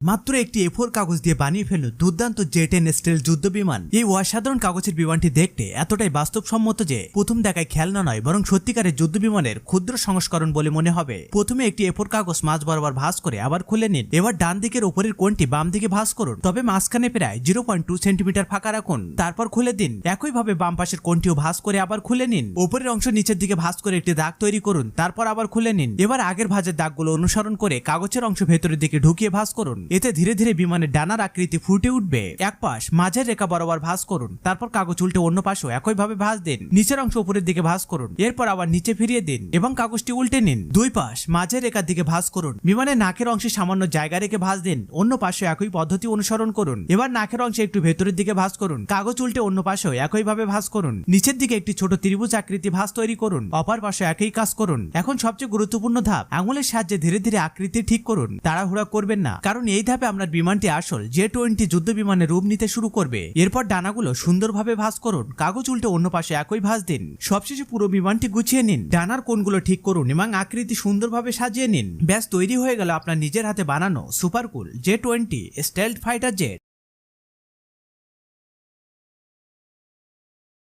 মাত্র একটি এ4 কাগজ দিয়ে বানিয়ে ফেলল দুর্দান্ত জে10 স্টাইল যুদ্ধ বিমান। এই অসাধারণ কাগজের বিমানটি দেখতে এতটাই বাস্তবসম্মত যে প্রথম দেখায় খেলনা নয় বরং সত্যিকারের যুদ্ধ বিমানের ক্ষুদ্র সংস্করণ বলে মনে হবে। প্রথমে একটি এ4 কাগজ মাঝ বরাবর ভাঁজ করে আবার খুলে নিন। এবার ডান দিকের উপরের কোণটি বাম দিকে ভাঁজ করুন, তবে মাঝখানে প্রায় 0.2 সেন্টিমিটার ফাঁকা রাখুন। তারপর খুলে দিন। একইভাবে বাম পাশের কোণটিও ভাঁজ করে আবার খুলে নিন। উপরের অংশ নিচের দিকে ভাঁজ করে একটি দাগ তৈরি করুন, তারপর আবার খুলে নিন। এবার আগের ভাঁজের দাগগুলো অনুসরণ করে কাগজের অংশ ভেতরের দিকে ঢুকিয়ে ভাঁজ করুন। এতে ধীরে ধীরে বিমানের ডানার আকৃতি ফুটে উঠবে। এক পাশ মাঝের রেখা বরাবর ভাঁজ করুন, তারপর কাগজ উল্টে অন্য পাশেও একইভাবে ভাঁজ দিন। নিচের অংশ উপরের দিকে ভাঁজ করুন, এরপর আবার নিচে ফিরিয়ে দিন এবং কাগজটি উল্টে নিন। দুই পাশ মাঝের রেখার দিকে ভাঁজ করুন। বিমানের নাকের অংশে সামান্য জায়গা রেখে ভাঁজ দিন। অন্য পাশে একই পদ্ধতি অনুসরণ করুন। এবার নাকের অংশে একটু ভেতরের দিকে ভাঁজ করুন। কাগজ উল্টে অন্য পাশেও একইভাবে ভাঁজ করুন। নিচের দিকে একটি ছোট ত্রিভুজ আকৃতি ভাঁজ তৈরি করুন। অপর পাশে একই কাজ করুন। এখন সবচেয়ে গুরুত্বপূর্ণ ধাপ, আঙুলের সাহায্যে ধীরে ধীরে আকৃতি ঠিক করুন। তাড়াহুড়া করবেন না, কারণ এই ধাপে আপনার বিমানটি আসল জে20 যুদ্ধ বিমানের রূপ নিতে শুরু করবে। এরপর ডানাগুলো সুন্দরভাবে ভাঁজ করুন। কাগজ উল্টে অন্য পাশে একই ভাঁজ দিন। সবশেষে পুরো বিমানটি গুছিয়ে নিন। ডানার কোণগুলো ঠিক করুন এবং আকৃতি সুন্দরভাবে সাজিয়ে নিন। ব্যাস তৈরি হয়ে গেল আপনার নিজের হাতে বানানো সুপার কুল জে20 স্টেলথ ফাইটার জেট।